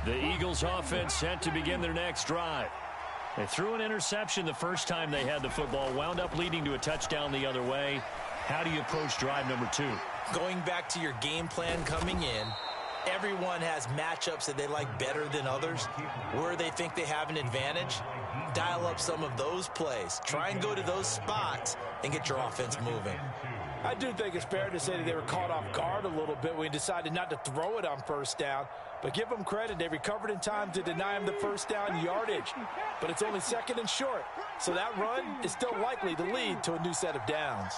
The Eagles offense set to begin their next drive. They threw an interception the first time they had the football, wound up leading to a touchdown the other way. How do you approach drive number 2? Going back to your game plan coming in, everyone has matchups that they like better than others. Where they think they have an advantage, dial up some of those plays. Try and go to those spots and get your offense moving. I do think it's fair to say that they were caught off guard a little bit when he decided not to throw it on first down. But give them credit. They recovered in time to deny him the first down yardage. But it's only second and short. So that run is still likely to lead to a new set of downs.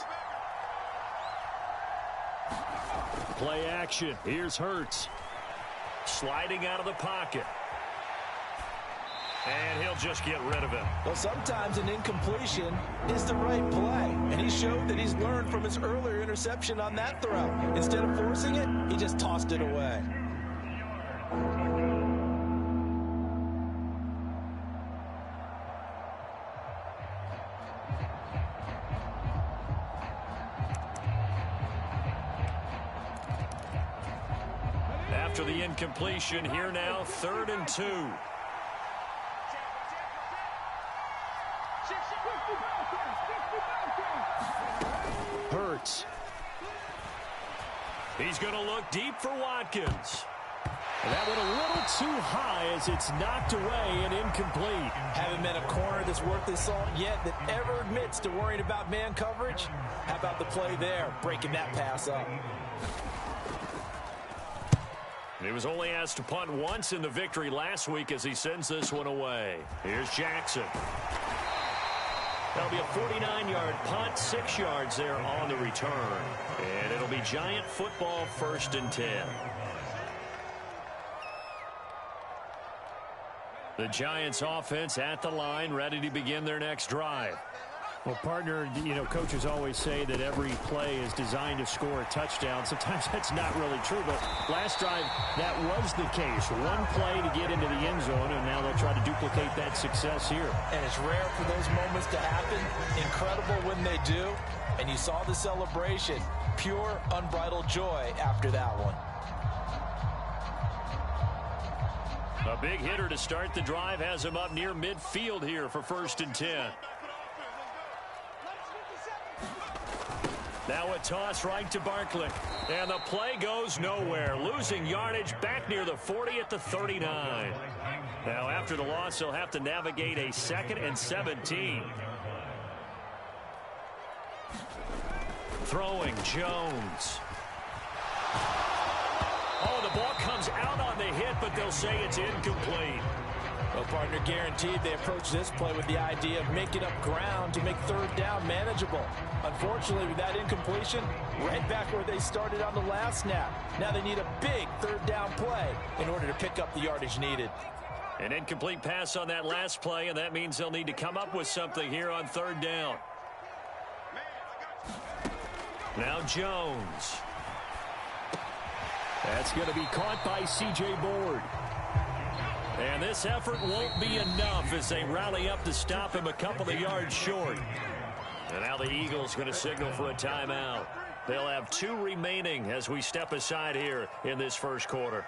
Play action. Here's Hurts. Sliding out of the pocket. And he'll just get rid of it. Well, sometimes an incompletion is the right play. And he showed that he's learned from his earlier interception on that throw. Instead of forcing it, he just tossed it away. After the incompletion, here now, 3rd and 2. Hurts. He's going to look deep for Watkins. And that went a little too high as it's knocked away and incomplete. Haven't met a corner that's worth his salt yet that ever admits to worrying about man coverage. How about the play there, breaking that pass up? He was only asked to punt once in the victory last week as he sends this one away. Here's Jackson. That'll be a 49-yard punt, 6 yards there on the return. And it'll be Giant football, 1st and 10. The Giants offense at the line, ready to begin their next drive. Well, partner, you know, coaches always say that every play is designed to score a touchdown. Sometimes that's not really true, but last drive, that was the case. One play to get into the end zone, and now they'll try to duplicate that success here. And it's rare for those moments to happen. Incredible when they do. And you saw the celebration. Pure, unbridled joy after that one. A big hitter to start the drive has him up near midfield here for 1st and 10. Now a toss right to Barkley. And the play goes nowhere. Losing yardage back near the 40 at the 39. Now after the loss, he'll have to navigate a 2nd and 17. Throwing Jones. Oh, the ball comes out on the hit, but they'll say it's incomplete. Well, partner, guaranteed they approach this play with the idea of making up ground to make 3rd down manageable. Unfortunately, with that incompletion, right back where they started on the last snap. Now they need a big 3rd down play in order to pick up the yardage needed. An incomplete pass on that last play, and that means they'll need to come up with something here on 3rd down. Now Jones. That's going to be caught by C.J. Board. And this effort won't be enough as they rally up to stop him a couple of yards short. And now the Eagles going to signal for a timeout. They'll have 2 remaining as we step aside here in this 1st quarter.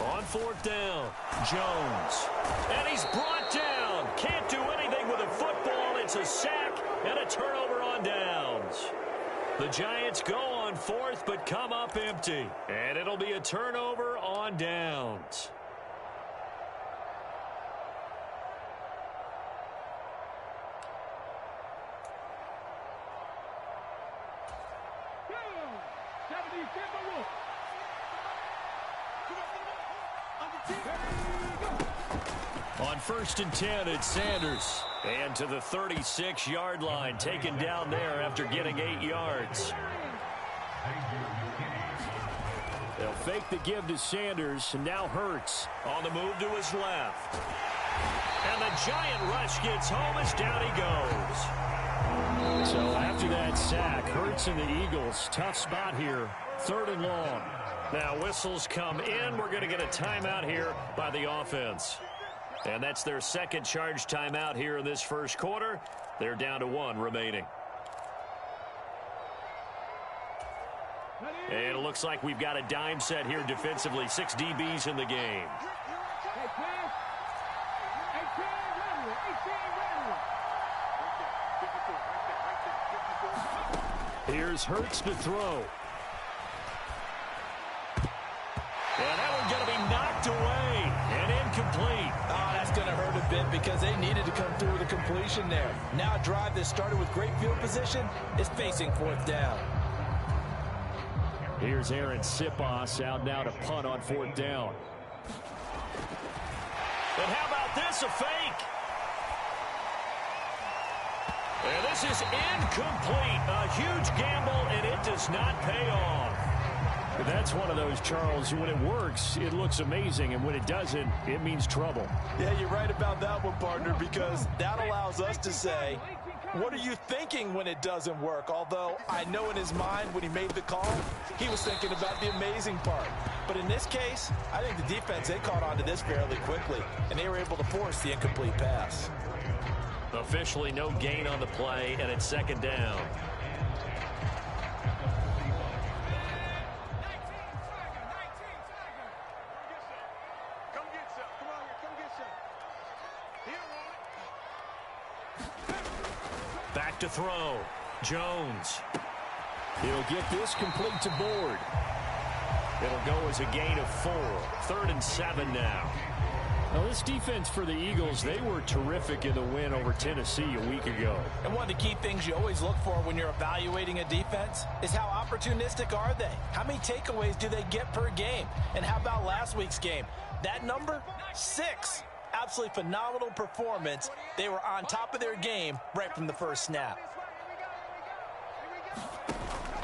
On 4th down, Jones. And he's brought down. Can't do anything with a football. It's a sack and a turnover on downs. The Giants go on 4th but come up empty. And it'll be a turnover on downs. On 1st and 10, it's Sanders. And to the 36-yard line, taken down there after getting 8 yards. They'll fake the give to Sanders, and now Hurts on the move to his left. And the Giant rush gets home as down he goes. So after that sack, Hurts and the Eagles, tough spot here, 3rd and long. Now whistles come in. We're going to get a timeout here by the offense. And that's their second charge timeout here in this first quarter. They're down to 1 remaining. And it looks like we've got a dime set here defensively. 6 DBs in the game. Here's Hurts to throw. And that one's going to be knocked away and incomplete. Oh, that's going to hurt a bit because they needed to come through with a completion there. Now a drive that started with great field position is facing 4th down. Here's Aaron Sipos out now to punt on 4th down. And how about this, a fake? And this is incomplete. A huge gamble, and it does not pay off. That's one of those, Charles, when it works, it looks amazing, and when it doesn't, it means trouble. Yeah, you're right about that one, partner, because that allows us to say, what are you thinking when it doesn't work? Although I know in his mind when he made the call, he was thinking about the amazing part. But in this case, I think the defense, they caught on to this fairly quickly, and they were able to force the incomplete pass. Officially no gain on the play, and it's 2nd down. Back to throw. Jones. He'll get this complete to Board. It'll go as a gain of 4. 3rd and 7 now. Now, this defense for the Eagles, they were terrific in the win over Tennessee a week ago. And one of the key things you always look for when you're evaluating a defense is how opportunistic are they? How many takeaways do they get per game? And how about last week's game? That number? 6. Absolutely phenomenal performance. They were on top of their game right from the first snap.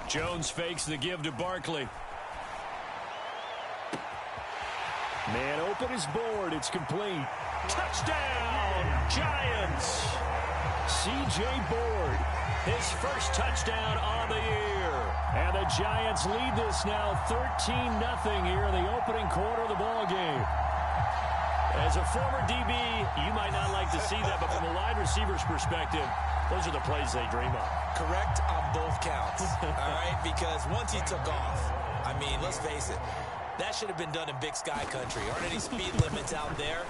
Jones fakes the give to Barkley. Man open is Board. It's complete. Touchdown, Giants. C.J. Board. His first touchdown on the year. And the Giants lead this now 13-0 here in the opening quarter of the ball game. As a former DB, you might not like to see that, but from a wide receiver's perspective, those are the plays they dream of. Correct on both counts, all right? Because once he took off, I mean, let's face it, that should have been done in Big Sky country. Aren't any speed limits out there?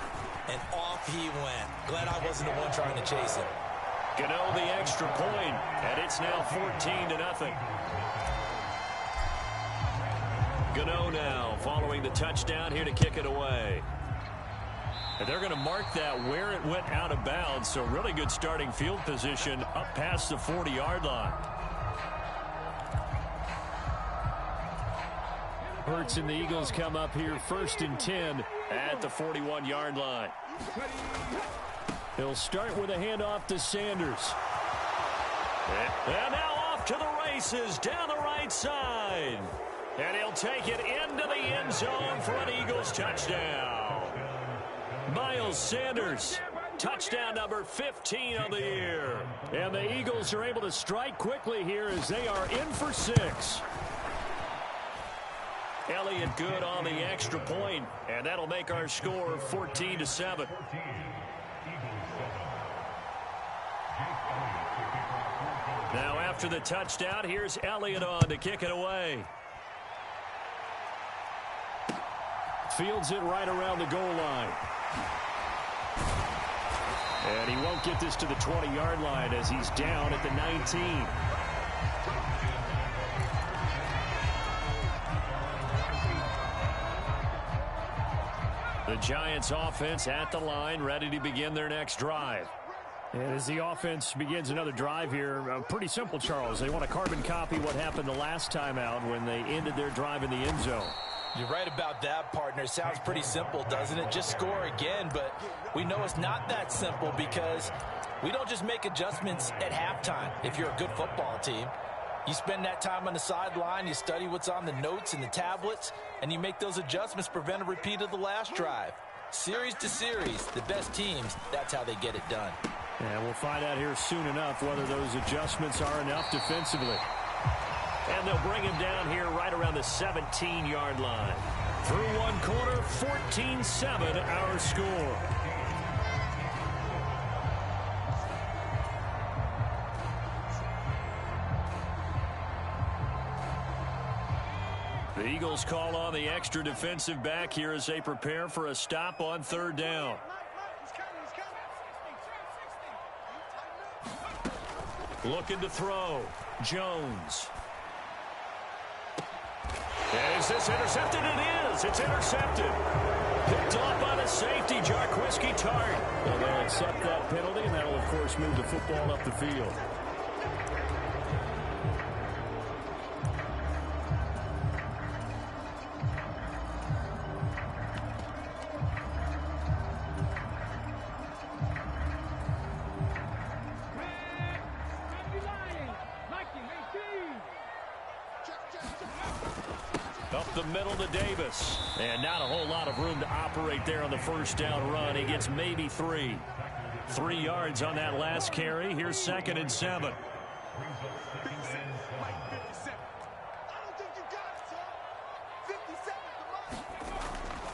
And off he went. Glad I wasn't the one trying to chase him. Gano the extra point, and it's now 14-0. Gano now following the touchdown here to kick it away. And they're going to mark that where it went out of bounds, so really good starting field position up past the 40-yard line. Hurts and the Eagles come up here 1st and 10 at the 41-yard line. He'll start with a handoff to Sanders. And now off to the races down the right side. And he'll take it into the end zone for an Eagles touchdown. Miles Sanders, touchdown number 15 of the year. And the Eagles are able to strike quickly here as they are in for 6. Elliott good on the extra point, and that'll make our score 14-7. Now after the touchdown, here's Elliott on to kick it away. Fields it right around the goal line. And he won't get this to the 20-yard line as he's down at the 19. The Giants offense at the line, ready to begin their next drive. And as the offense begins another drive here, pretty simple, Charles. They want to carbon copy what happened the last time out when they ended their drive in the end zone. You're right about that, partner. Sounds pretty simple, doesn't it? Just score again, but we know it's not that simple because we don't just make adjustments at halftime if you're a good football team. You spend that time on the sideline, you study what's on the notes and the tablets, and you make those adjustments to prevent a repeat of the last drive. Series to series, the best teams, that's how they get it done. And we'll find out here soon enough whether those adjustments are enough defensively. And they'll bring him down here right around the 17-yard line. Through one quarter, 14-7 our score. The Eagles call on the extra defensive back here as they prepare for a stop on third down. Looking to throw. Jones. Is this intercepted? It is. It's intercepted. Picked off by the safety, Jarquiski Tart. Well, they'll accept that penalty, and that'll, of course, move the football up the field. Up the middle to Davis. And not a whole lot of room to operate there on the first down run. He gets maybe 3. 3 yards on that last carry. Here's 2nd and 7.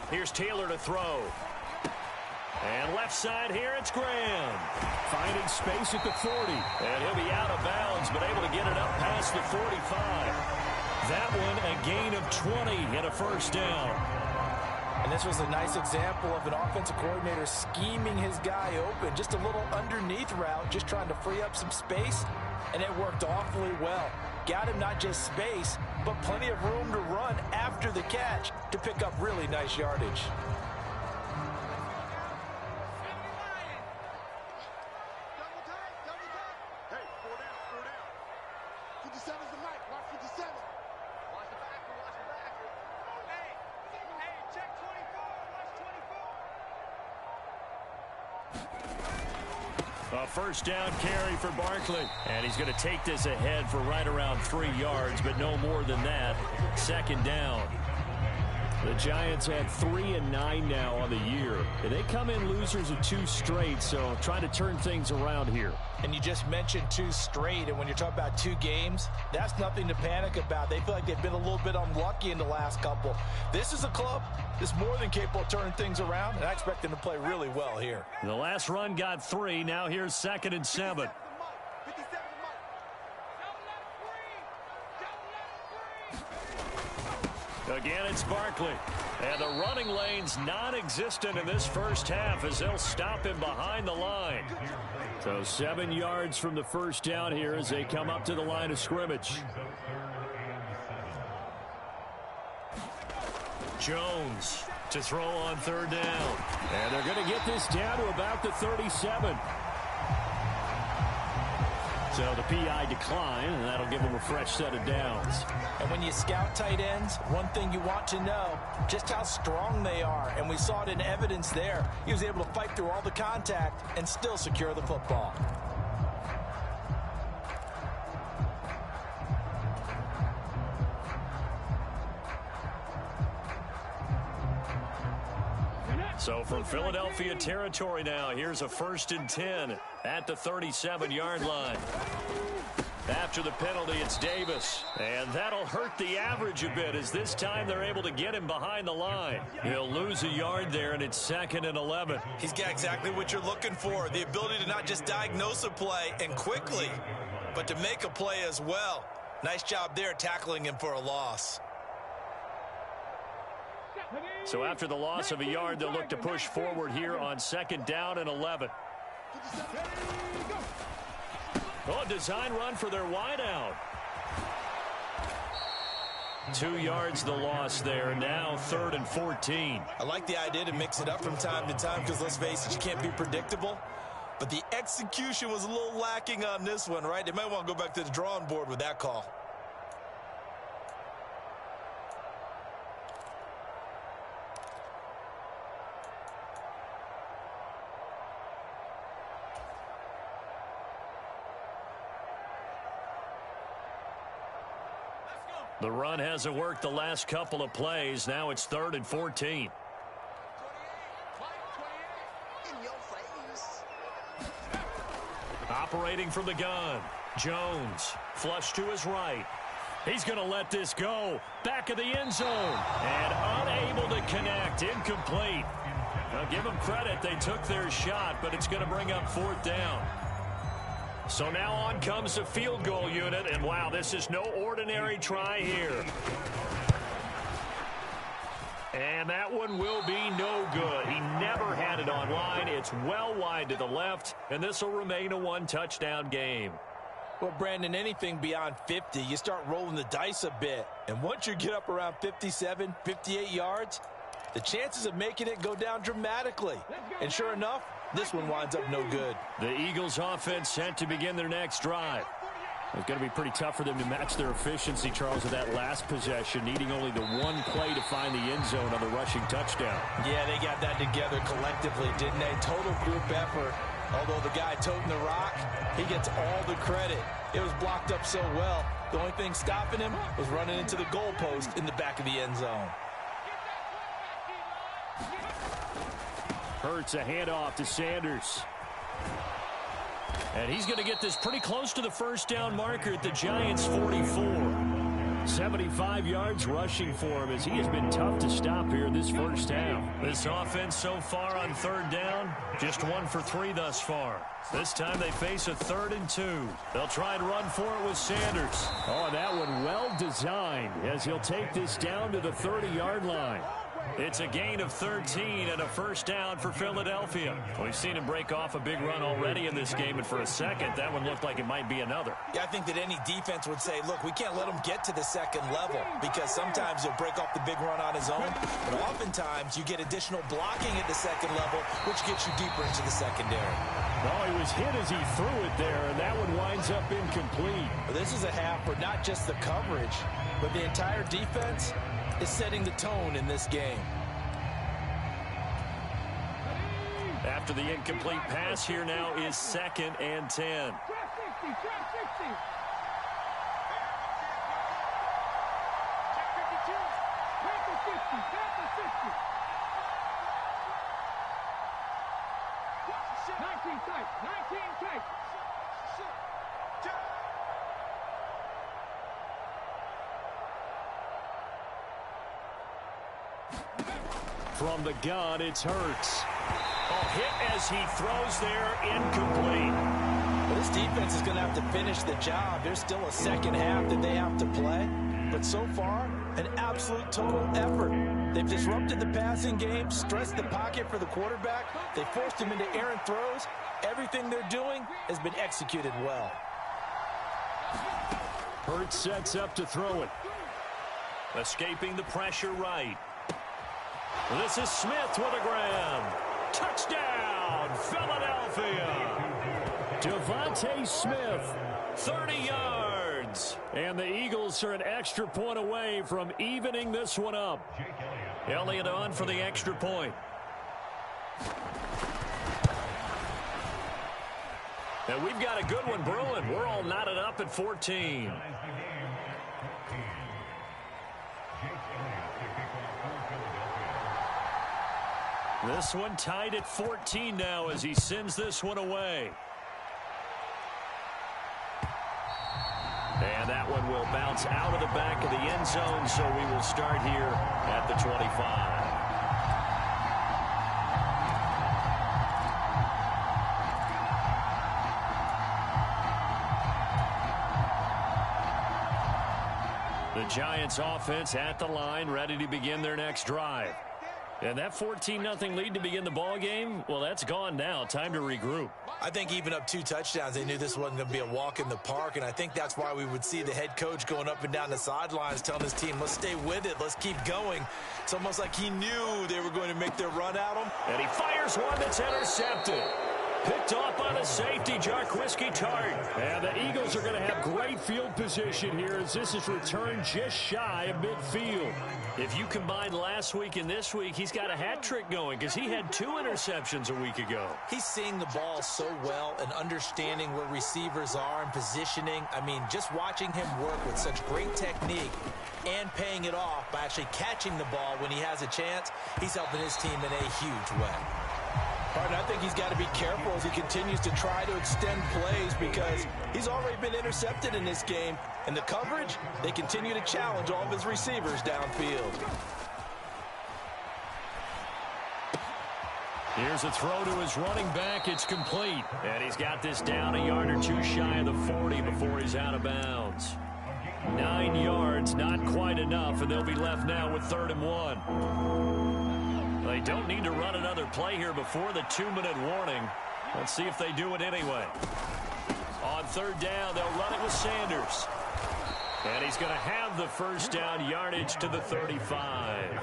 Here's Taylor to throw. And left side here, it's Graham. Finding space at the 40. And he'll be out of bounds, but able to get it up past the 45. That one a gain of 20 and a first down. And this was a nice example of an offensive coordinator scheming his guy open. Just a little underneath route, just trying to free up some space, and it worked awfully well. Got him not just space, but plenty of room to run after the catch to pick up really nice yardage. A first down carry for Barkley. And he's going to take this ahead for right around 3 yards, but no more than that. 2nd down. The Giants had 3-9 now on the year. And they come in losers of 2 straight, so trying to turn things around here. And you just mentioned 2 straight, and when you're talking about 2 games, that's nothing to panic about. They feel like they've been a little bit unlucky in the last couple. This is a club that's more than capable of turning things around, and I expect them to play really well here. The last run got 3. Now here's 2nd and 7. Again, it's Barkley. And the running lane's non-existent in this first half as they'll stop him behind the line. So 7 yards from the first down here as they come up to the line of scrimmage. Jones to throw on third down. And they're going to get this down to about the 37. So the PI decline, and that'll give them a fresh set of downs. And when you scout tight ends, one thing you want to know, just how strong they are. And we saw it in evidence there. He was able to fight through all the contact and still secure the football. So from Philadelphia territory now, here's a 1st and 10 at the 37-yard line. After the penalty, it's Davis. And that'll hurt the average a bit as this time they're able to get him behind the line. He'll lose a yard there, and it's 2nd and 11. He's got exactly what you're looking for, the ability to not just diagnose a play and quickly, but to make a play as well. Nice job there tackling him for a loss. So after the loss of a yard, they'll look to push forward here on 2nd down and 11. Oh, design run for their wideout. 2 yards the loss there. Now 3rd and 14. I like the idea to mix it up from time to time because, let's face it, you can't be predictable. But the execution was a little lacking on this one, right? They might want to go back to the drawing board with that call. The run hasn't worked the last couple of plays. Now it's 3rd and 14. Operating from the gun. Jones, flush to his right. He's going to let this go. Back of the end zone. And unable to connect. Incomplete. Now give them credit. They took their shot, but it's going to bring up 4th down. So now on comes the field goal unit. And, wow, this is no ordinary try here. And that one will be no good. He never had it on line. It's well wide to the left, and this will remain a one-touchdown game. Well, Brandon, anything beyond 50, you start rolling the dice a bit. And once you get up around 57, 58 yards, the chances of making it go down dramatically. And sure enough, this one winds up no good. The Eagles offense set to begin their next drive. It's going to be pretty tough for them to match their efficiency, Charles, with that last possession, needing only the one play to find the end zone on the rushing touchdown. Yeah, they got that together collectively, didn't they? Total group effort. Although the guy toting the rock, he gets all the credit. It was blocked up so well. The only thing stopping him was running into the goalpost in the back of the end zone. Hurts a handoff to Sanders. And he's going to get this pretty close to the first down marker at the Giants' 44. 75 yards rushing for him as he has been tough to stop here in this first half. This offense so far on 3rd down, just 1 for 3 thus far. This time they face a 3rd and 2. They'll try and run for it with Sanders. Oh, that one well designed as he'll take this down to the 30-yard line. It's a gain of 13 and a first down for Philadelphia. We've seen him break off a big run already in this game, and for a second, that one looked like it might be another. Yeah, I think that any defense would say, look, we can't let him get to the second level because sometimes he'll break off the big run on his own, but oftentimes you get additional blocking at the second level, which gets you deeper into the secondary. Well, he was hit as he threw it there, and that one winds up incomplete. Well, this is a half where not just the coverage, but the entire defense is setting the tone in this game. After the incomplete pass, here now is 2nd and 10. From the gun, it's Hurts. Oh, hit as he throws there, incomplete. Well, this defense is going to have to finish the job. There's still a second half that they have to play. But so far, an absolute total effort. They've disrupted the passing game, stressed the pocket for the quarterback. They forced him into errant throws. Everything they're doing has been executed well. Hurts sets up to throw it. Escaping the pressure right. This is Smith with a grab. Touchdown, Philadelphia. Devontae Smith. 30 yards. And the Eagles are an extra point away from evening this one up. Elliott on for the extra point. And we've got a good one brewing. We're all knotted up at 14. This one tied at 14 now as he sends this one away. And that one will bounce out of the back of the end zone, so we will start here at the 25. The Giants offense at the line, ready to begin their next drive. And that 14-0 lead to begin the ball game, well, that's gone now. Time to regroup. I think even up 2 touchdowns, they knew this wasn't going to be a walk in the park, and I think that's why we would see the head coach going up and down the sidelines telling his team, let's stay with it, let's keep going. It's almost like he knew they were going to make their run at him. And he fires one that's intercepted. Picked off by the safety, Jarquiski Tart. And the Eagles are going to have great field position here as this is returned just shy of midfield. If you combine last week and this week, he's got a hat trick going because he had 2 interceptions a week ago. He's seeing the ball so well and understanding where receivers are and positioning. I mean, just watching him work with such great technique and paying it off by actually catching the ball when he has a chance, he's helping his team in a huge way. I think he's got to be careful as he continues to try to extend plays because he's already been intercepted in this game. And the coverage, they continue to challenge all of his receivers downfield. Here's a throw to his running back. It's complete. And he's got this down a yard or two shy of the 40 before he's out of bounds. 9 yards, not quite enough, and they'll be left now with 3rd and 1. They don't need to run another play here before the 2-minute warning. Let's see if they do it anyway. On 3rd down, they'll run it with Sanders. And he's going to have the first down, yardage to the 35.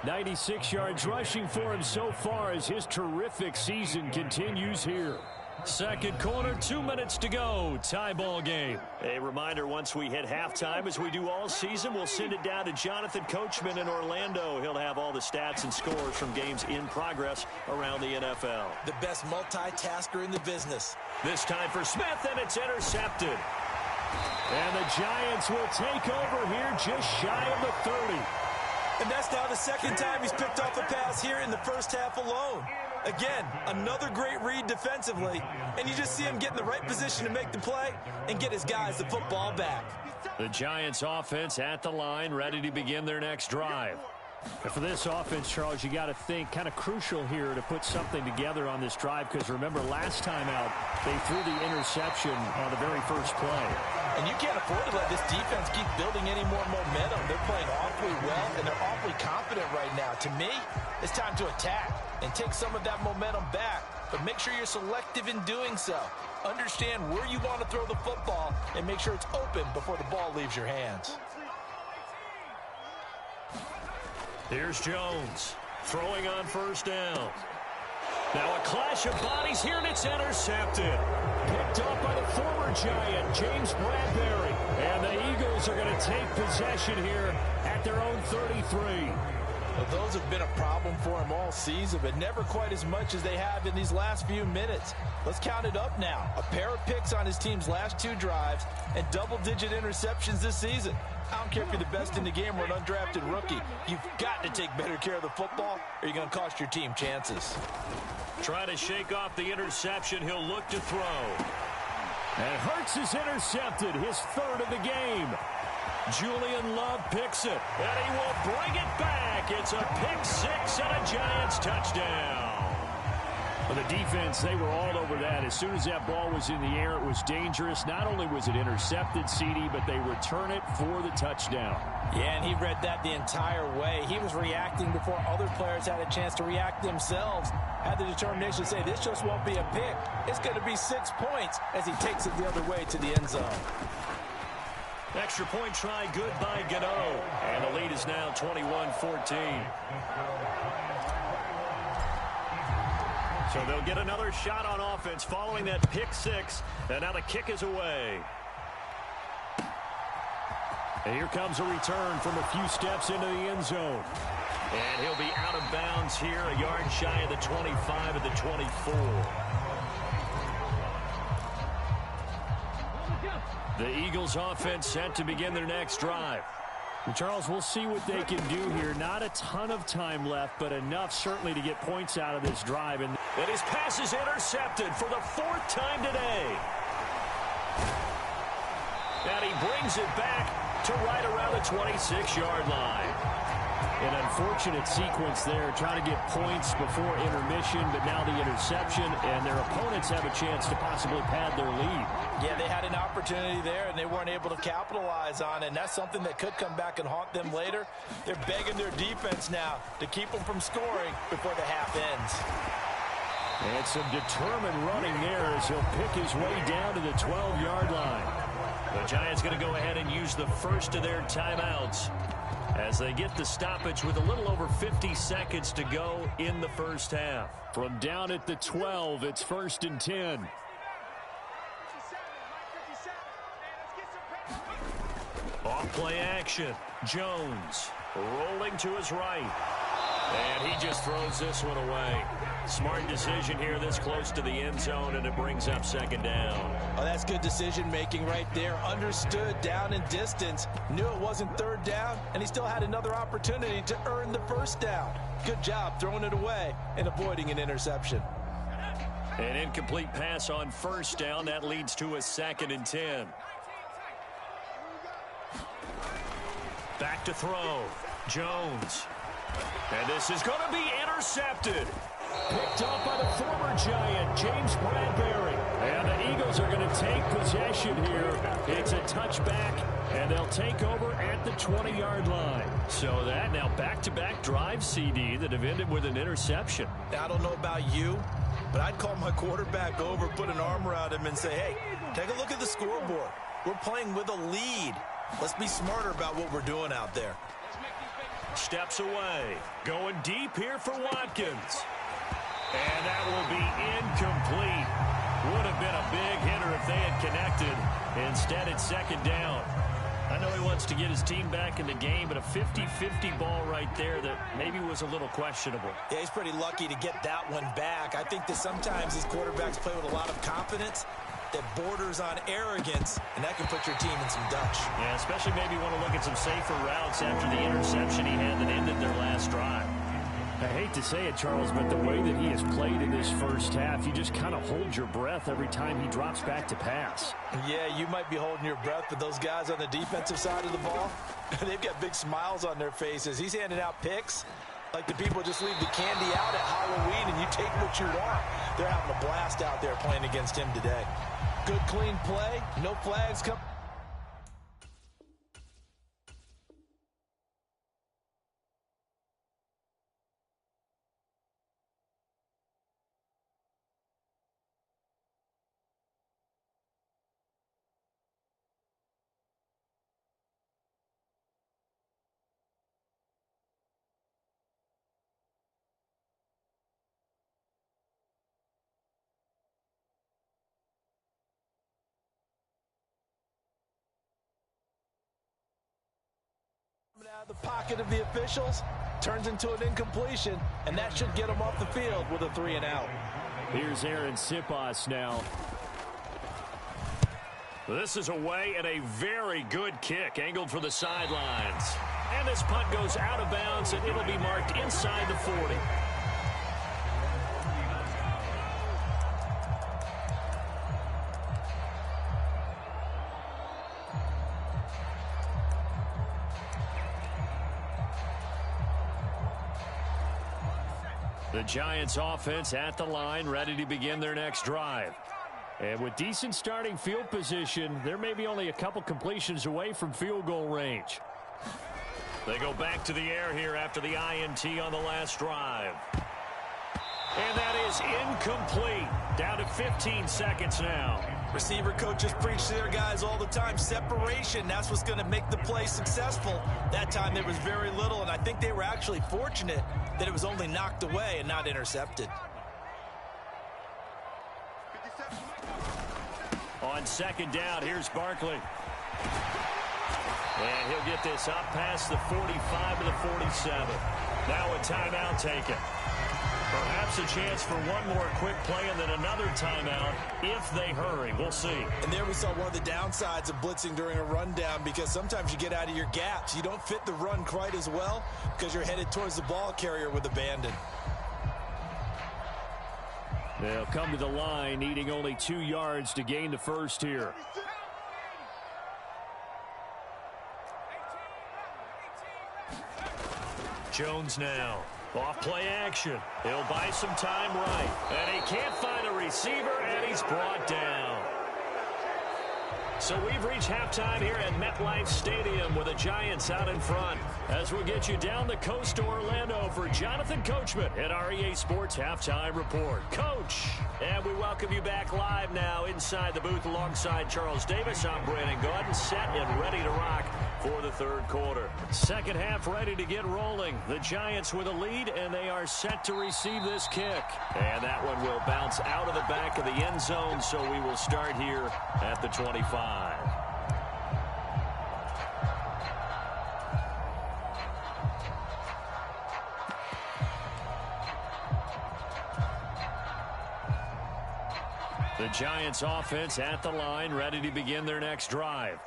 96 yards rushing for him so far as his terrific season continues here. Second quarter, 2 minutes to go. Tie ball game. A reminder, once we hit halftime, as we do all season, we'll send it down to Jonathan Coachman in Orlando. He'll have all the stats and scores from games in progress around the NFL. The best multitasker in the business. This time for Smith, and it's intercepted. And the Giants will take over here just shy of the 30. And that's now the second time he's picked off a pass here in the first half alone. Again, another great read defensively, and you just see him get in the right position to make the play and get his guys the football back. The Giants offense at the line, ready to begin their next drive. And for this offense, Charles, you got to think kind of crucial here to put something together on this drive because remember last time out they threw the interception on the very first play. And you can't afford to let this defense keep building any more momentum. They're playing awfully well and they're awfully confident right now. To me, it's time to attack and take some of that momentum back, but make sure you're selective in doing so. Understand where you want to throw the football and make sure it's open before the ball leaves your hands. Here's Jones, throwing on first down. Now a clash of bodies here, and it's intercepted. Picked up by the former Giant, James Bradbury. And the Eagles are going to take possession here at their own 33. Well, those have been a problem for him all season, but never quite as much as they have in these last few minutes. Let's count it up now. A pair of picks on his team's last 2 drives and double-digit interceptions this season. I don't care if you're the best in the game or an undrafted rookie. You've got to take better care of the football or you're going to cost your team chances. Try to shake off the interception. He'll look to throw. And Hurts is intercepted, his 3rd of the game. Julian Love picks it, and he will bring it back. It's a pick 6 and a Giants touchdown. Well, the defense, they were all over that. As soon as that ball was in the air, it was dangerous. Not only was it intercepted, CD, but they return it for the touchdown. Yeah, and he read that the entire way. He was reacting before other players had a chance to react themselves. Had the determination to say, this just won't be a pick. It's going to be 6 points as he takes it the other way to the end zone. Extra point try good by Gano. And the lead is now 21-14. So they'll get another shot on offense following that pick 6. And now the kick is away. And here comes a return from a few steps into the end zone. And he'll be out of bounds here, a yard shy of the 25 at the 24. The Eagles offense set to begin their next drive. And Charles, we'll see what they can do here. Not a ton of time left, but enough certainly to get points out of this drive. And his pass is intercepted for the 4th time today. And he brings it back to right around the 26-yard line. An unfortunate sequence there, trying to get points before intermission, but now the interception, and their opponents have a chance to possibly pad their lead. Yeah, they had an opportunity there, and they weren't able to capitalize on it, and that's something that could come back and haunt them later. They're begging their defense now to keep them from scoring before the half ends. And some determined running there as he'll pick his way down to the 12-yard line. The Giants going to go ahead and use the first of their timeouts as they get the stoppage with a little over 50 seconds to go in the first half. From down at the 12, it's 1st and 10. Off play action. Jones rolling to his right. And he just throws this one away. Smart decision here this close to the end zone, and it brings up second down. Oh, that's good decision-making right there. Understood down and distance. Knew it wasn't third down, and he still had another opportunity to earn the first down. Good job throwing it away and avoiding an interception. An incomplete pass on first down. That leads to a 2nd and 10. Back to throw. Jones. And this is going to be intercepted. Picked up by the former Giant, James Bradbury. And the Eagles are going to take possession here. It's a touchback, and they'll take over at the 20-yard line. So that now back-to-back drive CD that have ended with an interception. Now, I don't know about you, but I'd call my quarterback over, put an arm around him, and say, hey, take a look at the scoreboard. We're playing with a lead. Let's be smarter about what we're doing out there. Steps away. Going deep here for Watkins. And that will be incomplete. Would have been a big hitter if they had connected. Instead, it's second down. I know he wants to get his team back in the game, but a 50-50 ball right there that maybe was a little questionable. Yeah, he's pretty lucky to get that one back. I think that sometimes these quarterbacks play with a lot of confidence that borders on arrogance, and that can put your team in some Dutch. Yeah, especially maybe want to look at some safer routes after the interception he had that ended their last drive. I hate to say it, Charles, but the way that he has played in this first half, you just kind of hold your breath every time he drops back to pass. Yeah, you might be holding your breath, but those guys on the defensive side of the ball, they've got big smiles on their faces. He's handing out picks like the people just leave the candy out at Halloween and you take what you want. They're having a blast out there playing against him today. Good, clean play. No flags come. Out of the pocket of the officials, turns into an incompletion, and that should get him off the field with a 3-and-out. Here's Aaron Siposs now. This is away and a very good kick, angled for the sidelines. And this punt goes out of bounds, and it'll be marked inside the 40. The Giants offense at the line, ready to begin their next drive. And with decent starting field position, they're maybe only a couple completions away from field goal range. They go back to the air here after the INT on the last drive. And that is incomplete. Down to 15 seconds now. Receiver coaches preach to their guys all the time. Separation, that's what's going to make the play successful. That time there was very little, and I think they were actually fortunate that it was only knocked away and not intercepted. On second down, here's Barkley. And he'll get this up past the 45 to the 47. Now a timeout taken. Perhaps a chance for one more quick play and then another timeout if they hurry. We'll see. And there we saw one of the downsides of blitzing during a rundown, because sometimes you get out of your gaps. You don't fit the run quite as well because you're headed towards the ball carrier with abandon. They'll come to the line, needing only 2 yards to gain the first here. Jones now. Off play action. He'll buy some time right. And he can't find a receiver, and he's brought down. So we've reached halftime here at MetLife Stadium with the Giants out in front. As we'll get you down the coast to Orlando for Jonathan Coachman at our EA Sports Halftime Report. Coach, and we welcome you back live now inside the booth alongside Charles Davis. I'm Brandon Gaudin, set and ready to rock for the third quarter. Second half ready to get rolling. The Giants with a lead, and they are set to receive this kick. And that one will bounce out of the back of the end zone, so we will start here at the 25. The Giants offense at the line, ready to begin their next drive.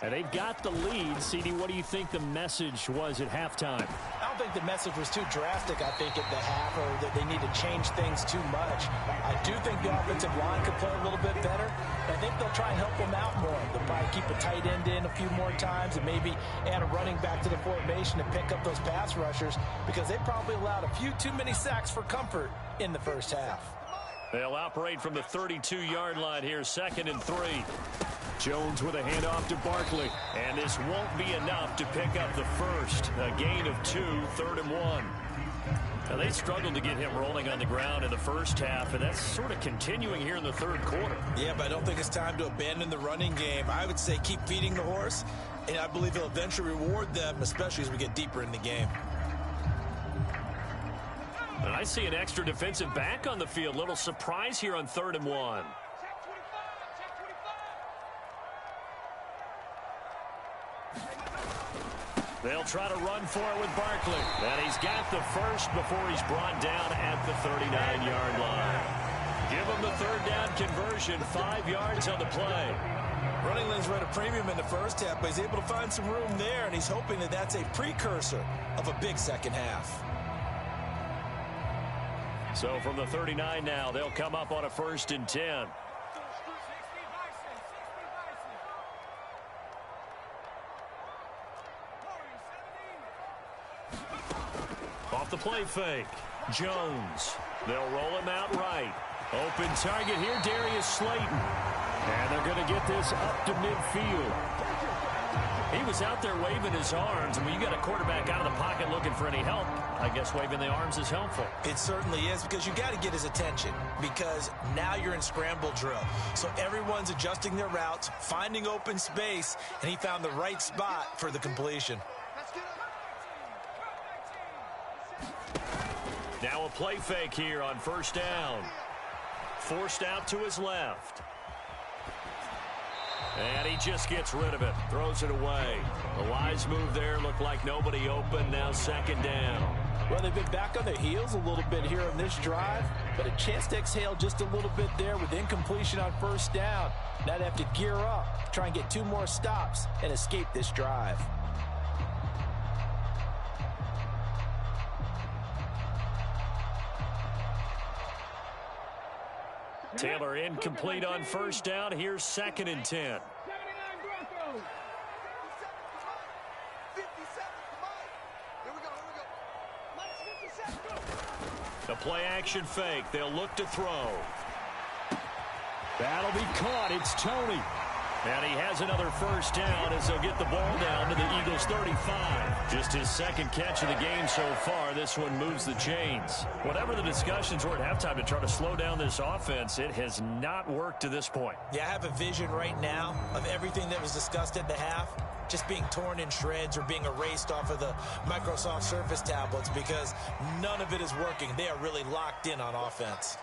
And they've got the lead. CD, what do you think the message was at halftime? I don't think the message was too drastic, I think, at the half, or that they need to change things too much. I do think the offensive line could play a little bit better. I think they'll try and help them out more. They'll probably keep a tight end in a few more times and maybe add a running back to the formation and pick up those pass rushers, because they probably allowed a few too many sacks for comfort in the first half. They'll operate from the 32-yard line here, 2nd and 3. Jones with a handoff to Barkley. And this won't be enough to pick up the first. A gain of 2, 3rd and 1. Now, they struggled to get him rolling on the ground in the first half, and that's sort of continuing here in the third quarter. Yeah, but I don't think it's time to abandon the running game. I would say keep feeding the horse, and I believe he'll eventually reward them, especially as we get deeper in the game. And I see an extra defensive back on the field. Little surprise here on 3rd and 1. They'll try to run for it with Barkley. And he's got the first before he's brought down at the 39-yard line. Give him the 3rd down conversion, 5 yards on the play. Running lanes were at a premium in the first half, but he's able to find some room there, and he's hoping that that's a precursor of a big second half. So from the 39 now, they'll come up on a 1st and 10. Off the play fake. Jones. They'll roll him out right. Open target here, Darius Slayton. And they're going to get this up to midfield. He was out there waving his arms, and when you got a quarterback out of the pocket looking for any help, I guess waving the arms is helpful. It certainly is, because you got to get his attention, because now you're in scramble drill. So everyone's adjusting their routes, finding open space, and he found the right spot for the completion. Now a play fake here on 1st down. Forced out to his left. And he just gets rid of it. Throws it away. A wise move there. Looked like nobody open. Now 2nd down. Well, they've been back on their heels a little bit here on this drive, but a chance to exhale just a little bit there with incompletion on 1st down. Now they have to gear up, try and get 2 more stops and escape this drive. Taylor incomplete on 1st down. Here's 2nd and 10. The play action fake. They'll look to throw. That'll be caught. It's Tony. And he has another 1st down as they'll get the ball down to the Eagles' 35. Just his 2nd catch of the game so far. This one moves the chains. Whatever the discussions were at halftime to try to slow down this offense, it has not worked to this point. Yeah, I have a vision right now of everything that was discussed at the half just being torn in shreds or being erased off of the Microsoft Surface tablets, because none of it is working. They are really locked in on offense.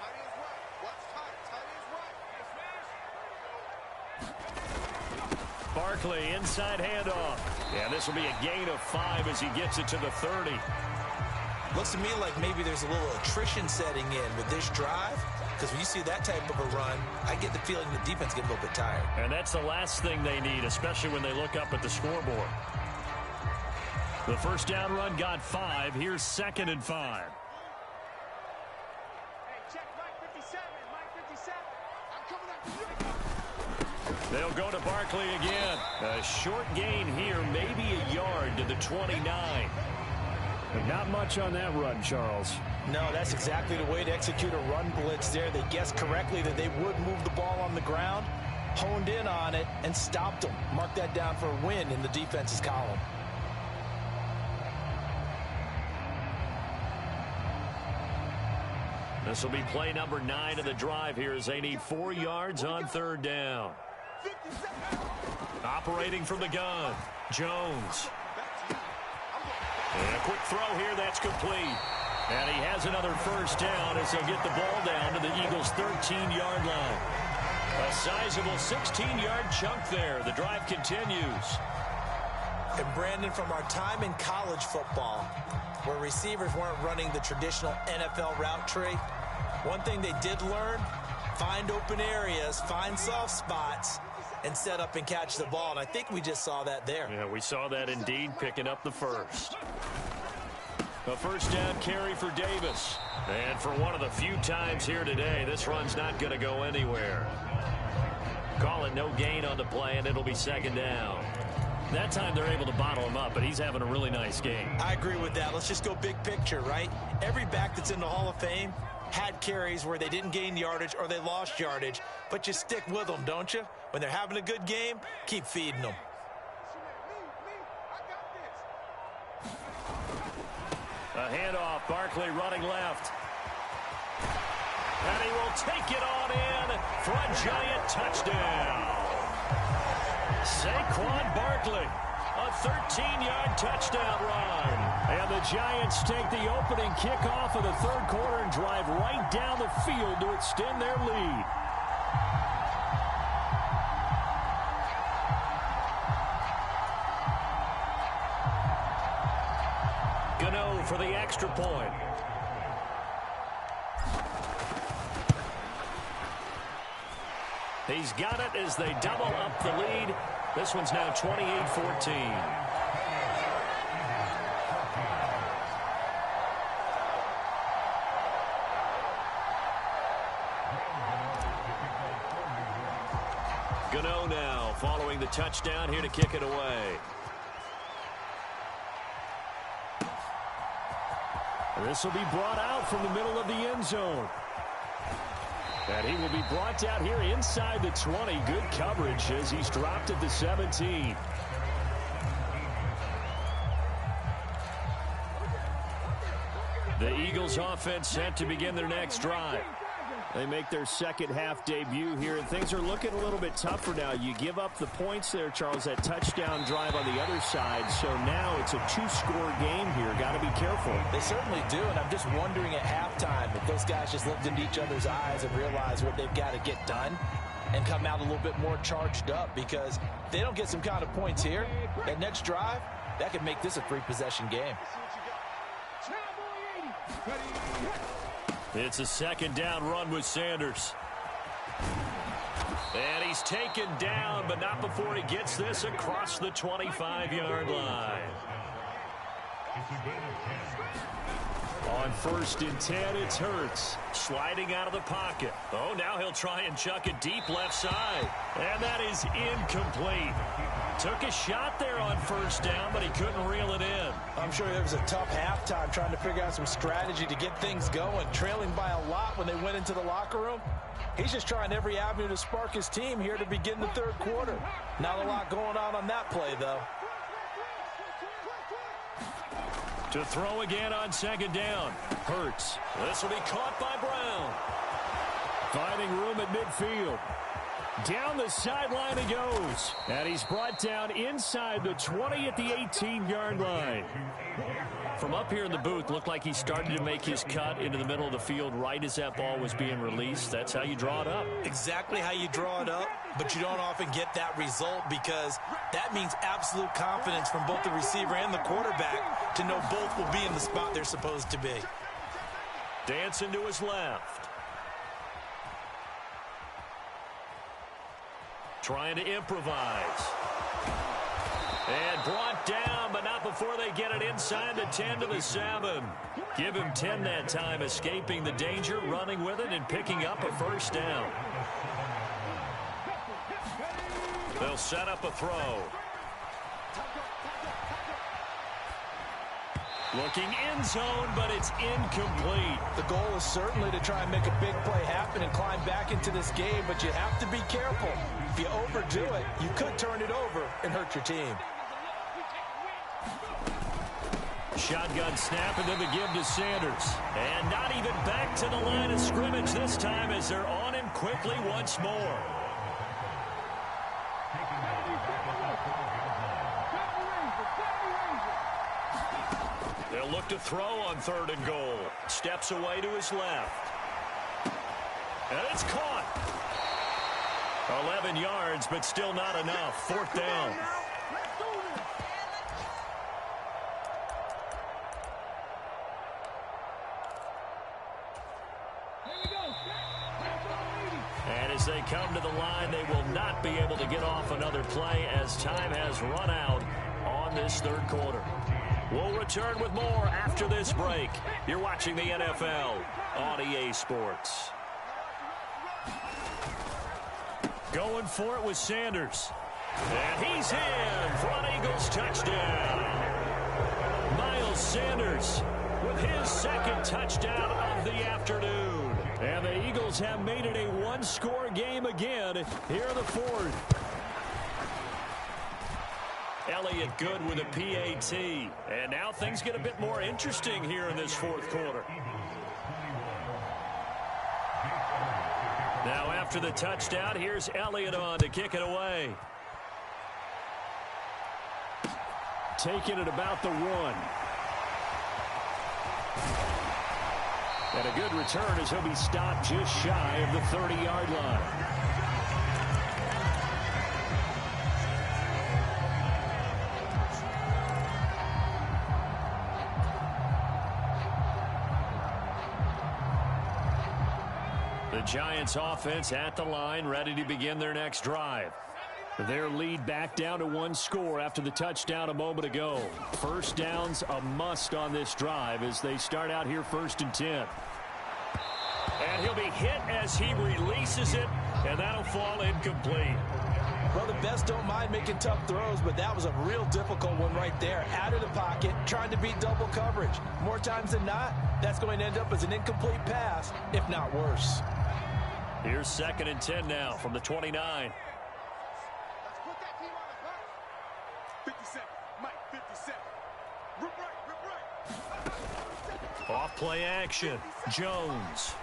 Barkley, inside handoff. Yeah, this will be a gain of 5 as he gets it to the 30. Looks to me like maybe there's a little attrition setting in with this drive, because when you see that type of a run, I get the feeling the defense gets a little bit tired. And that's the last thing they need, especially when they look up at the scoreboard. The 1st down run got 5. Here's 2nd and 5. They'll go to Barkley again. A short gain here, maybe a yard to the 29. But not much on that run, Charles. No, that's exactly the way to execute a run blitz there. They guessed correctly that they would move the ball on the ground, honed in on it, and stopped them. Mark that down for a win in the defense's column. This will be play number 9 of the drive here as they need 4 yards on 3rd down. Operating from the gun, Jones. And a quick throw here, that's complete. And he has another 1st down as they'll get the ball down to the Eagles' 13-yard line. A sizable 16-yard chunk there. The drive continues. And Brandon, from our time in college football, where receivers weren't running the traditional NFL route tree, one thing they did learn find open areas, find soft spots, and set up and catch the ball. And I think we just saw that there. Yeah, we saw that indeed, picking up the first. A first down carry for Davis. And for one of the few times here today, this run's not going to go anywhere. Call it no gain on the play, and it'll be second down. That time they're able to bottle him up, but he's having a really nice game. I agree with that. Let's just go big picture, right? Every back that's in the Hall of Fame had carries where they didn't gain yardage or they lost yardage, but you stick with them, don't you? When they're having a good game, keep feeding them. A handoff, Barkley running left. And he will take it on in for a Giant touchdown. Saquon Barkley, a 13-yard touchdown run. And the Giants take the opening kickoff of the third quarter and drive right down the field to extend their lead. Gano for the extra point. He's got it as they double up the lead. This one's now 28-14. Gano now following the touchdown here to kick it away. This will be brought out from the middle of the end zone. And he will be brought down here inside the 20. Good coverage as he's dropped at the 17. The Eagles offense set to begin their next drive. They make their second half debut here, and things are looking a little bit tougher now. You give up the points there, Charles, that touchdown drive on the other side. So now it's a two-score game here. Got to be careful. They certainly do, and I'm just wondering at halftime if those guys just looked into each other's eyes and realized what they've got to get done and come out a little bit more charged up, because if they don't get some kind of points here, that next drive, that could make this a three-possession game. It's a second down run with Sanders. And he's taken down, but not before he gets this across the 25-yard line. On 1st and 10, it's Hurts. Sliding out of the pocket. Oh, now he'll try and chuck it deep left side. And that is incomplete. Took a shot there on first down, but he couldn't reel it in. I'm sure it was a tough halftime trying to figure out some strategy to get things going, trailing by a lot when they went into the locker room. He's just trying every avenue to spark his team here to begin the third quarter. Not a lot going on that play, though. To throw again on second down. Hurts. This will be caught by Brown. Finding room at midfield. Down the sideline he goes. And he's brought down inside the 20 at the 18-yard line. From up here in the booth, looked like he started to make his cut into the middle of the field right as that ball was being released. That's how you draw it up. Exactly how you draw it up, but you don't often get that result because that means absolute confidence from both the receiver and the quarterback to know both will be in the spot they're supposed to be. Dancing to his left. Trying to improvise. And brought down, but not before they get it inside the 10 to the 7. Give him 10 that time, escaping the danger, running with it, and picking up a first down. They'll set up a throw. Looking end zone, but it's incomplete. The goal is certainly to try and make a big play happen and climb back into this game, but you have to be careful. If you overdo it, you could turn it over and hurt your team. Shotgun snap and then the give to Sanders. And not even back to the line of scrimmage this time as they're on him quickly once more. They'll look to throw on 3rd and goal. Steps away to his left. And it's caught. 11 yards, but still not enough. 4th down. As they come to the line, they will not be able to get off another play as time has run out on this third quarter. We'll return with more after this break. You're watching the NFL on EA Sports. Going for it with Sanders. And he's in for an Eagles touchdown. Miles Sanders with his second touchdown of the afternoon. And the Eagles have made it a one-score game again here in the fourth. Elliott good with a PAT. And now things get a bit more interesting here in this fourth quarter. Now after the touchdown, here's Elliott on to kick it away. Taking it about the 1. And a good return as he'll be stopped just shy of the 30-yard line. The Giants offense at the line, ready to begin their next drive. Their lead back down to 1 score after the touchdown a moment ago. First down's a must on this drive as they start out here 1st and 10. And he'll be hit as he releases it, and that'll fall incomplete. Well, the best don't mind making tough throws, but that was a real difficult one right there. Out of the pocket, trying to beat double coverage. More times than not, that's going to end up as an incomplete pass, if not worse. Here's 2nd and 10 now from the 29. Off play action, Jones.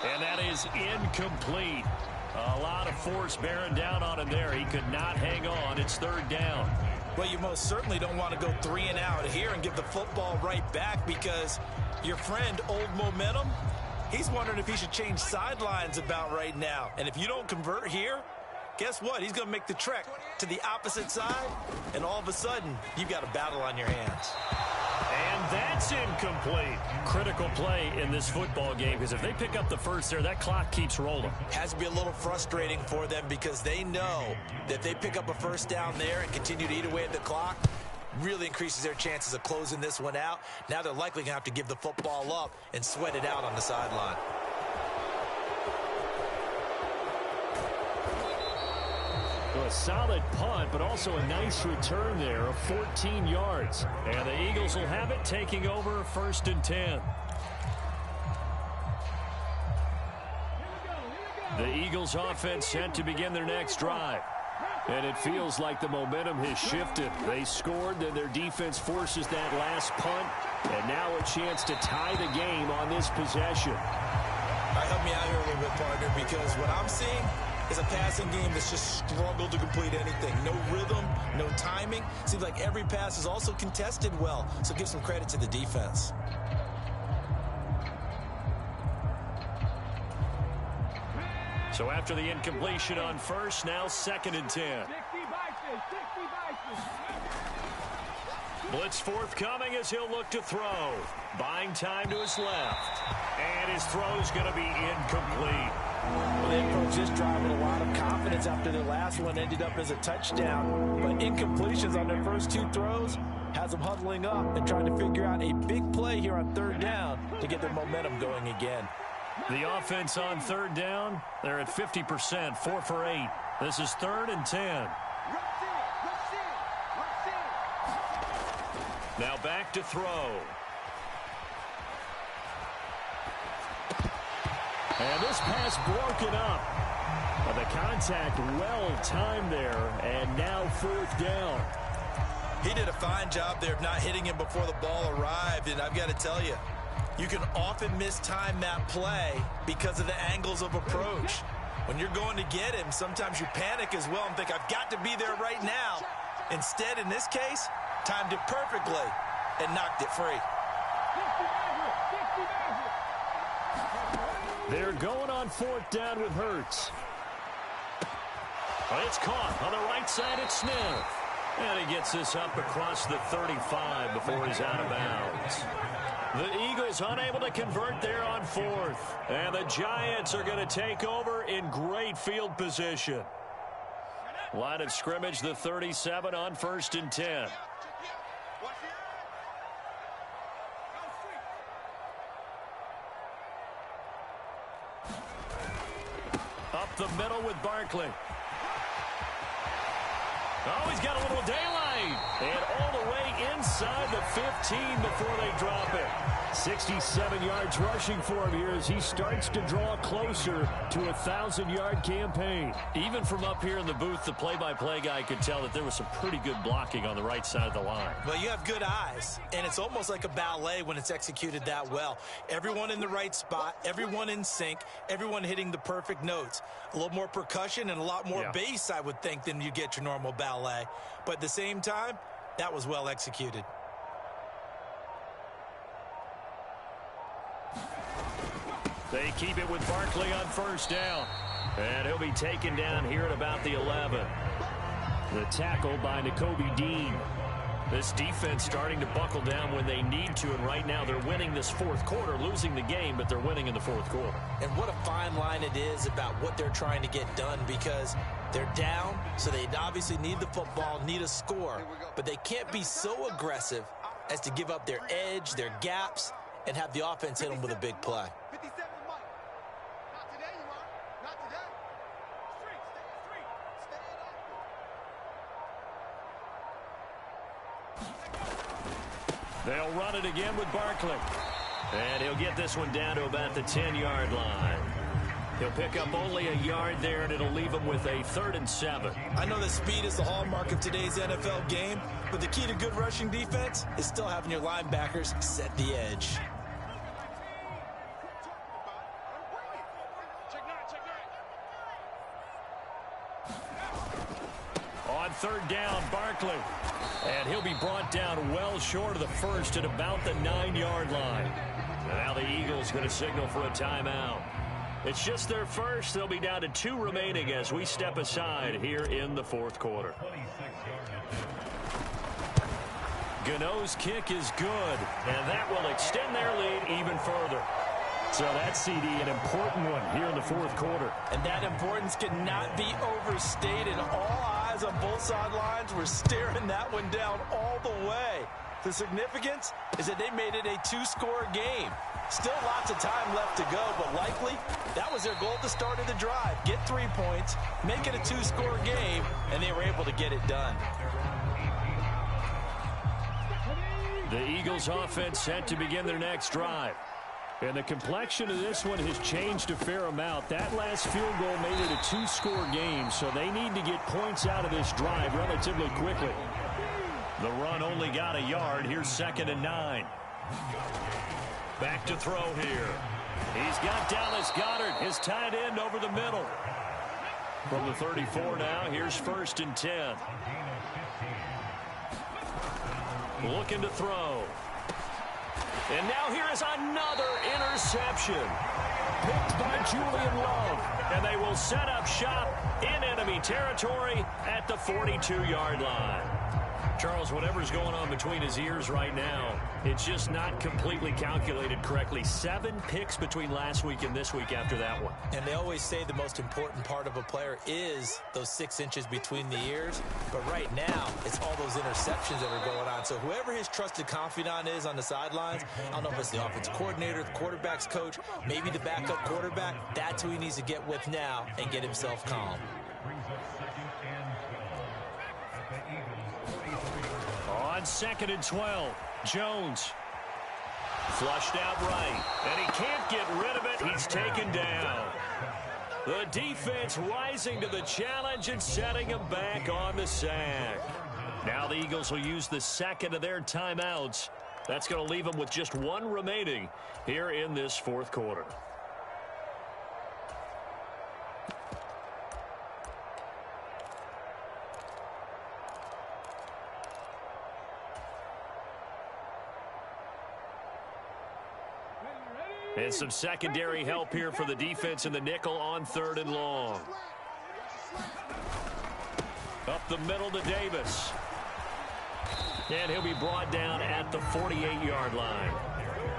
And that is incomplete. A lot of force bearing down on him there. He could not hang on. It's 3rd down. Well, you most certainly don't want to go 3 and out here and give the football right back because your friend, Old Momentum, he's wondering if he should change sidelines about right now. And if you don't convert here, guess what? He's going to make the trek to the opposite side, and all of a sudden, you've got a battle on your hands. And that's incomplete. Critical play in this football game because if they pick up the first there, that clock keeps rolling. Has to be a little frustrating for them because they know that if they pick up a first down there and continue to eat away at the clock, really increases their chances of closing this one out. Now they're likely going to have to give the football up and sweat it out on the sideline. A solid punt, but also a nice return there of 14 yards. And the Eagles will have it, taking over 1st and 10. The Eagles offense set to begin their next drive. And it feels like the momentum has shifted. They scored, then their defense forces that last punt. And now a chance to tie the game on this possession. All right, help me out here a little bit, partner, because what I'm seeing is a passing game that's just struggled to complete anything. No rhythm, no timing. Seems like every pass is also contested well, so give some credit to the defense. So after the incompletion on first, now 2nd and 10. Blitz forthcoming as he'll look to throw. Buying time to his left. And his throw's going to be incomplete. Well, they approached this drive with a lot of confidence after their last one ended up as a touchdown. But incompletions on their first 2 throws has them huddling up and trying to figure out a big play here on 3rd down to get their momentum going again. The offense on 3rd down, they're at 50%, 4 for 8. This is 3rd and 10. Now back to throw. And this pass broken up. But the contact well timed there, and now 4th down. He did a fine job there of not hitting him before the ball arrived, and I've got to tell you, you can often mistime that play because of the angles of approach. When you're going to get him, sometimes you panic as well and think, I've got to be there right now. Instead, in this case, timed it perfectly and knocked it free. They're going on 4th down with Hurts. It's caught on the right side at Smith. And he gets this up across the 35 before he's out of bounds. The Eagles unable to convert there on fourth. And the Giants are going to take over in great field position. Line of scrimmage, the 37 on 1st and 10. Up the middle with Barkley. Oh, he's got a little daylight. And all the way inside the 15 before they drop it. 67 yards rushing for him here as he starts to draw closer to a 1,000-yard campaign. Even from up here in the booth, the play-by-play guy could tell that there was some pretty good blocking on the right side of the line. Well, you have good eyes, and it's almost like a ballet when it's executed that well. Everyone in the right spot, everyone in sync, everyone hitting the perfect notes. A little more percussion and a lot more bass, I would think, than you get your normal ballet. But at the same time, that was well executed. They keep it with Barkley on 1st down. And he'll be taken down here at about the 11. The tackle by Nakobe Dean. This defense starting to buckle down when they need to, and right now they're winning this 4th quarter, losing the game, but they're winning in the 4th quarter. And what a fine line it is about what they're trying to get done, because they're down, so they obviously need the football, need a score, but they can't be so aggressive as to give up their edge, their gaps, and have the offense hit them with a big play. They'll run it again with Barkley. And he'll get this one down to about the 10-yard line. He'll pick up only a yard there, and it'll leave him with a 3rd and 7. I know that speed is the hallmark of today's NFL game, but the key to good rushing defense is still having your linebackers set the edge. On 3rd down, Barkley. And he'll be brought down well short of the 1st at about the 9-yard line. And now the Eagles going to signal for a timeout. It's just their first. They'll be down to 2 remaining as we step aside here in the 4th quarter. Gano's kick is good, and that will extend their lead even further. So that's, CD, an important one here in the 4th quarter. And that importance cannot be overstated. All eyes on both sidelines were staring that one down all the way. The significance is that they made it a 2-score game. Still lots of time left to go, but likely that was their goal at the start of the drive. Get 3 points, make it a 2-score game, and they were able to get it done. The Eagles offense set to begin their next drive. And the complexion of this one has changed a fair amount. That last field goal made it a 2-score game, so they need to get points out of this drive relatively quickly. The run only got a yard. Here's 2nd and 9. Back to throw here. He's got Dallas Goedert, his tight end, over the middle. From the 34 now, here's 1st and 10. Looking to throw. And now here is another interception. Picked by Julian Love. And they will set up shop in enemy territory at the 42-yard line. Charles, whatever's going on between his ears right now, it's just not completely calculated correctly. 7 picks between last week and this week after that one. And they always say the most important part of a player is those 6 inches between the ears. But right now, it's all those interceptions that are going on. So whoever his trusted confidant is on the sidelines, I don't know if it's the offensive coordinator, the quarterback's coach, maybe the backup quarterback, that's who he needs to get with now and get himself calm. On 2nd and 12, Jones flushed out right, and he can't get rid of it. He's taken down. The defense rising to the challenge and setting him back on the sack. Now the Eagles will use the 2nd of their timeouts. That's going to leave them with just 1 remaining here in this 4th quarter. And some secondary help here for the defense in the nickel on 3rd and long. Up the middle to Davis. And he'll be brought down at the 48-yard line.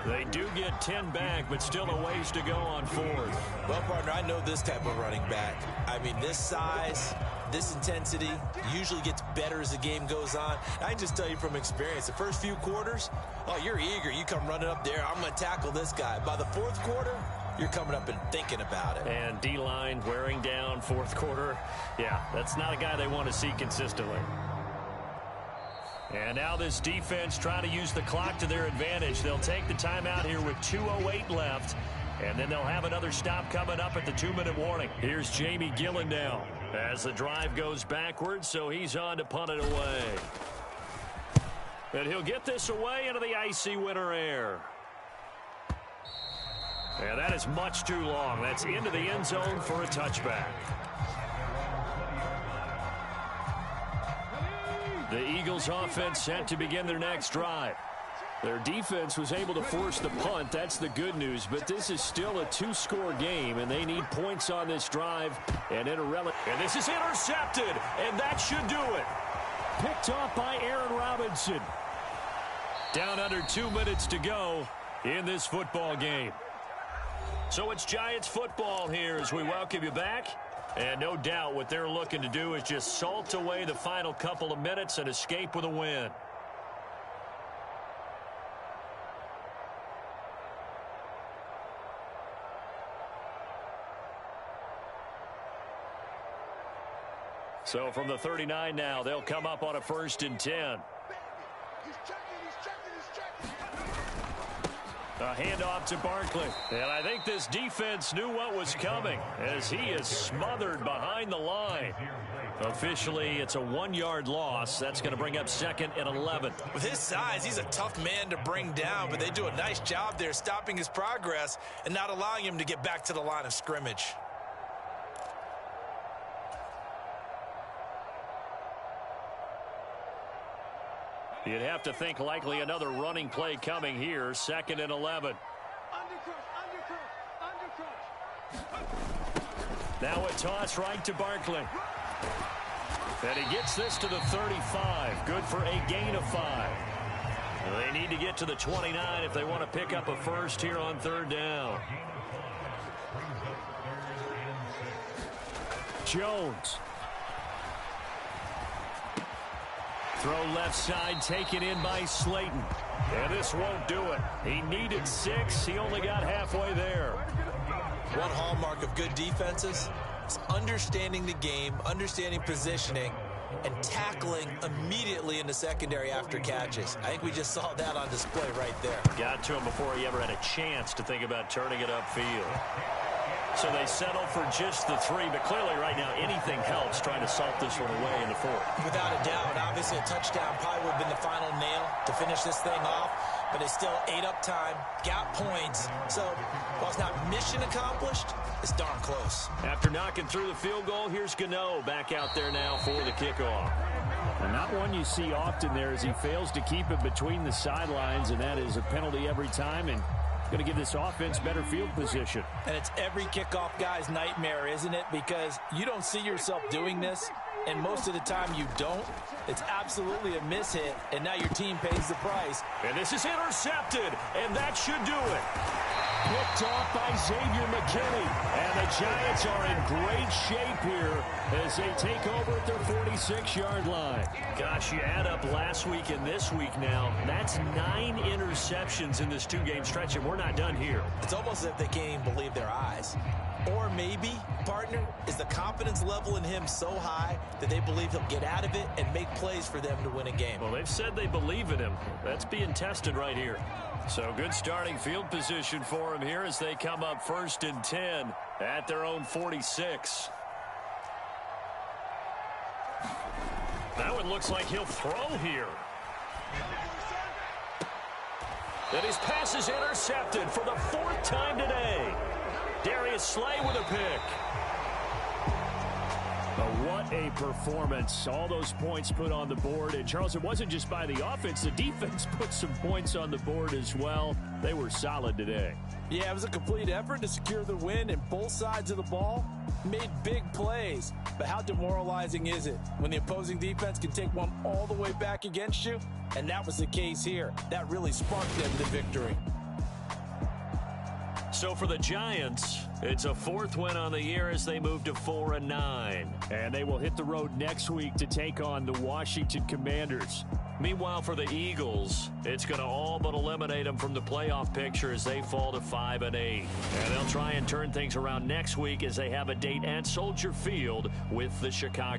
They do get 10 back, but still a ways to go on fourth. Well, partner, I know this type of running back. I mean, this size, this intensity usually gets better as the game goes on. I can just tell you from experience, the first few quarters, oh, you're eager. You come running up there. I'm going to tackle this guy. By the fourth quarter, you're coming up and thinking about it. And D-line wearing down fourth quarter. Yeah, that's not a guy they want to see consistently. And now this defense trying to use the clock to their advantage. They'll take the timeout here with 2:08 left. And then they'll have another stop coming up at the 2-minute warning. Here's Jamie Gillen now as the drive goes backwards, so he's on to punt it away. And he'll get this away into the icy winter air. And that is much too long. That's into the end zone for a touchback. The Eagles offense set to begin their next drive. Their defense was able to force the punt. That's the good news. But this is still a two-score game, and they need points on this drive. And this is intercepted, and that should do it. Picked off by Aaron Robinson. Down under 2 minutes to go in this football game. So it's Giants football here as we welcome you back. And no doubt what they're looking to do is just salt away the final couple of minutes and escape with a win. So from the 39 now, they'll come up on a 1st and 10. A handoff to Barkley. And I think this defense knew what was coming as he is smothered behind the line. Officially, it's a 1-yard loss. That's going to bring up 2nd and 11. With his size, he's a tough man to bring down, but they do a nice job there stopping his progress and not allowing him to get back to the line of scrimmage. You'd have to think likely another running play coming here. 2nd and 11. Now a toss right to Barkley. And he gets this to the 35. Good for a gain of 5. They need to get to the 29 if they want to pick up a first here on 3rd down. Jones. Throw left side, taken in by Slayton. And this won't do it. He needed 6. He only got halfway there. One hallmark of good defenses is understanding the game, understanding positioning, and tackling immediately in the secondary after catches. I think we just saw that on display right there. Got to him before he ever had a chance to think about turning it upfield. So they settle for just the 3, but clearly right now anything helps trying to salt this one away in the 4th. Without a doubt, obviously a touchdown probably would have been the final nail to finish this thing off, but it's still ate up time, got points, so while it's not mission accomplished, it's darn close. After knocking through the field goal, here's Gano back out there now for the kickoff. And not one you see often there as he fails to keep it between the sidelines, and that is a penalty every time, and going to give this offense better field position. And it's every kickoff guy's nightmare, isn't it? Because you don't see yourself doing this, and most of the time you don't. It's absolutely a mishit, and now your team pays the price. And this is intercepted, and that should do it. Picked off by Xavier McKinney. And the Giants are in great shape here as they take over at their 46-yard line. Gosh, you add up last week and this week now. That's 9 interceptions in this 2-game stretch, and we're not done here. It's almost as if they can't even believe their eyes. Or maybe, partner, is the confidence level in him so high that they believe he'll get out of it and make plays for them to win a game. Well, they've said they believe in him. That's being tested right here. So good starting field position for him here as they come up 1st and 10 at their own 46. That one looks like he'll throw here. And his pass is intercepted for the 4th time today. Darius Slay with a pick. But what a performance. All those points put on the board. And, Charles, it wasn't just by the offense. The defense put some points on the board as well. They were solid today. Yeah, it was a complete effort to secure the win in both sides of the ball. made big plays. But how demoralizing is it when the opposing defense can take one all the way back against you? And that was the case here. That really sparked them to victory. So for the Giants, it's a 4th win on the year as they move to 4-9. And they will hit the road next week to take on the Washington Commanders. Meanwhile, for the Eagles, it's going to all but eliminate them from the playoff picture as they fall to 5-8. And they'll try and turn things around next week as they have a date at Soldier Field with the Chicago